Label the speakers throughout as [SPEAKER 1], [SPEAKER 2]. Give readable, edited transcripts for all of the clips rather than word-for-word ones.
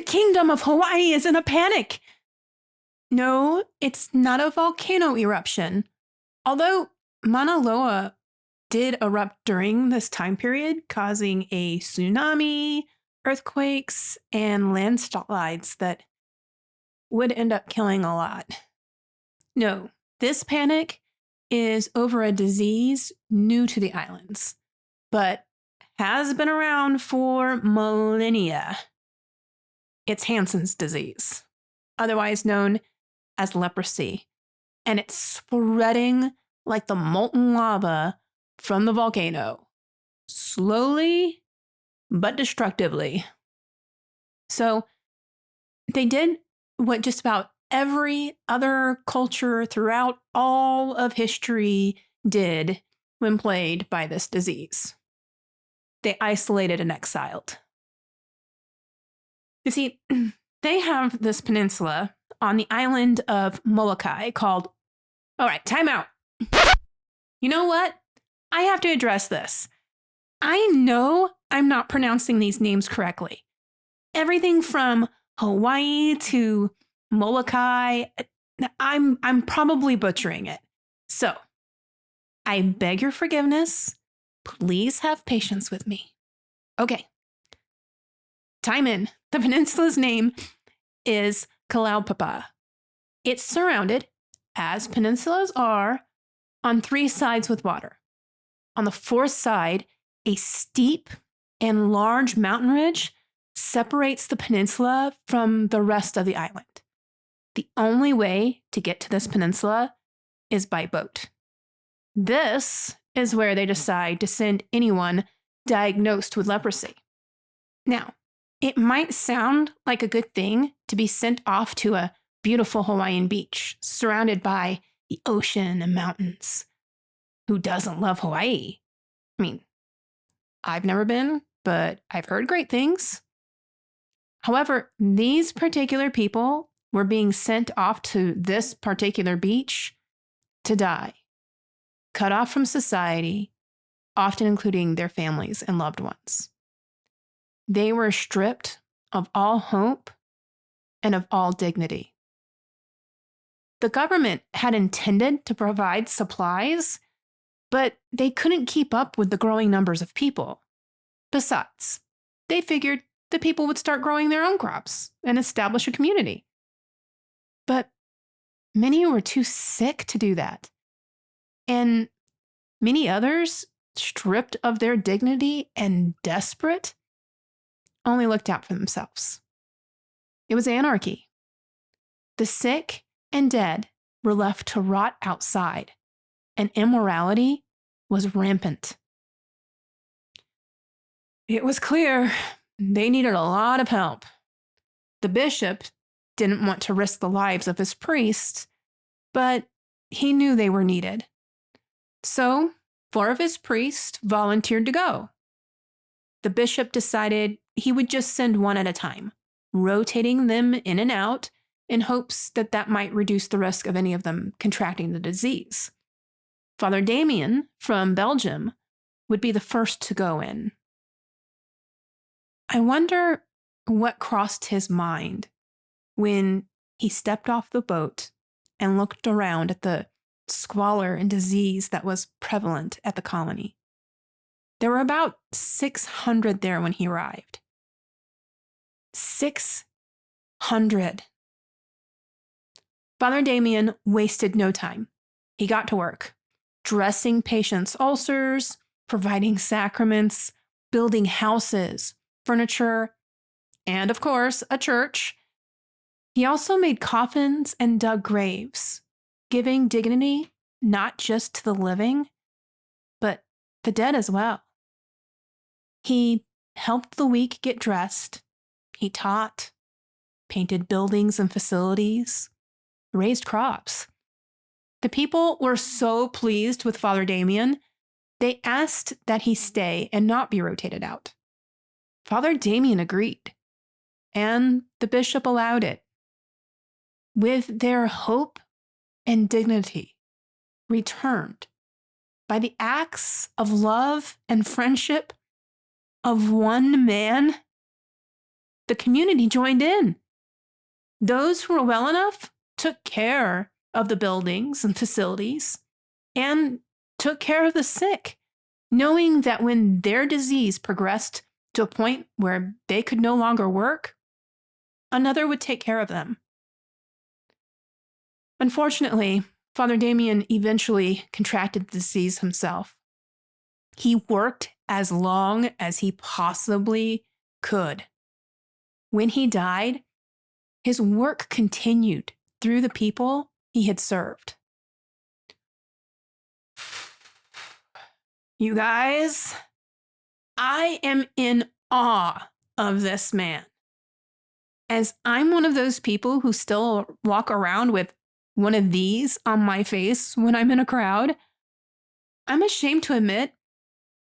[SPEAKER 1] kingdom of Hawaii is in a panic. No, it's not a volcano eruption. Although Mauna Loa did erupt during this time period, causing a tsunami, earthquakes, and landslides that would end up killing a lot. No, this panic is over a disease new to the islands, but has been around for millennia. It's Hansen's disease, otherwise known as leprosy, and it's spreading like the molten lava from the volcano, slowly but destructively. So they did what just about every other culture throughout all of history did when plagued by this disease. They isolated and exiled. You see, they have this peninsula on the island of Molokai called... All right, time out. You know what? I have to address this. I know I'm not pronouncing these names correctly. Everything from Hawaii to Molokai, I'm probably butchering it. So, I beg your forgiveness. Please have patience with me. Okay. Time in. The peninsula's name is Kalaupapa. It's surrounded, as peninsulas are, on 3 sides with water. On the 4th side, a steep and large mountain ridge separates the peninsula from the rest of the island. The only way to get to this peninsula is by boat. This is where they decide to send anyone diagnosed with leprosy. Now, it might sound like a good thing to be sent off to a beautiful Hawaiian beach surrounded by the ocean and mountains. Who doesn't love Hawaii? I mean, I've never been, but I've heard great things. However, these particular people were being sent off to this particular beach to die, cut off from society, often including their families and loved ones. They were stripped of all hope and of all dignity. The government had intended to provide supplies, but they couldn't keep up with the growing numbers of people. Besides, they figured the people would start growing their own crops and establish a community. But many were too sick to do that. And many others, stripped of their dignity and desperate, only looked out for themselves. It was anarchy. The sick and dead were left to rot outside, and immorality was rampant. It was clear they needed a lot of help. The bishop didn't want to risk the lives of his priests, but he knew they were needed. So 4 of his priests volunteered to go. The bishop decided he would just send one at a time, rotating them in and out in hopes that that might reduce the risk of any of them contracting the disease. Father Damien from Belgium would be the first to go in. I wonder what crossed his mind when he stepped off the boat and looked around at the squalor and disease that was prevalent at the colony. There were about 600 there when he arrived. 600. Father Damien wasted no time. He got to work, dressing patients' ulcers, providing sacraments, building houses, furniture, and of course, a church. He also made coffins and dug graves, giving dignity not just to the living, but the dead as well. He helped the weak get dressed. He taught, painted buildings and facilities, raised crops. The people were so pleased with Father Damien, they asked that he stay and not be rotated out. Father Damien agreed, and the bishop allowed it. With their hope and dignity returned by the acts of love and friendship of one man, the community joined in. Those who were well enough took care of the buildings and facilities and took care of the sick, knowing that when their disease progressed to a point where they could no longer work, another would take care of them. Unfortunately, Father Damien eventually contracted the disease himself. He worked as long as he possibly could. When he died, his work continued through the people he had served. You guys, I am in awe of this man. As I'm one of those people who still walk around with one of these on my face when I'm in a crowd, I'm ashamed to admit,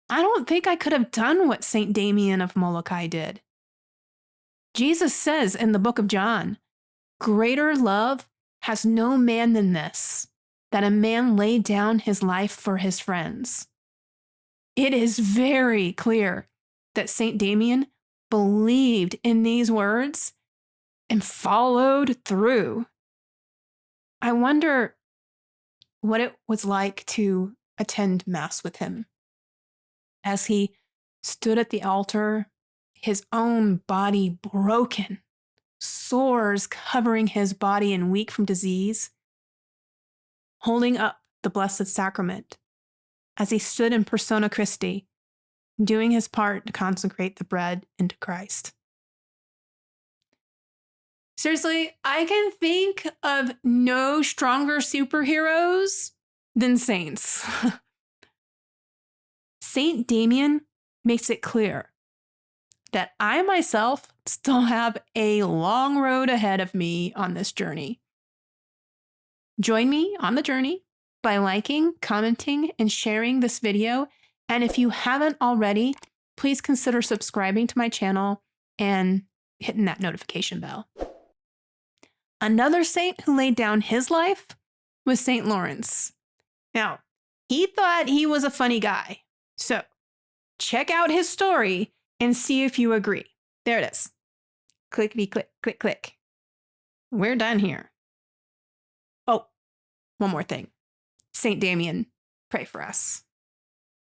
[SPEAKER 1] I don't think I could have done what St. Damien of Molokai did. Jesus says in the book of John, "Greater love has no man than this, that a man lay down his life for his friends." It is very clear that St. Damien believed in these words and followed through. I wonder what it was like to attend Mass with him. As he stood at the altar, his own body broken, sores covering his body and weak from disease, holding up the Blessed Sacrament, as he stood in persona Christi, doing his part to consecrate the bread into Christ. Seriously, I can think of no stronger superheroes than saints. Saint Damien makes it clear that I myself still have a long road ahead of me on this journey. Join me on the journey by liking, commenting, and sharing this video. And if you haven't already, please consider subscribing to my channel and hitting that notification bell. Another saint who laid down his life was St. Lawrence. Now, he thought he was a funny guy. So check out his story and see if you agree. There it is. Clickety click, click, click. We're done here. Oh, one more thing. St. Damien, pray for us.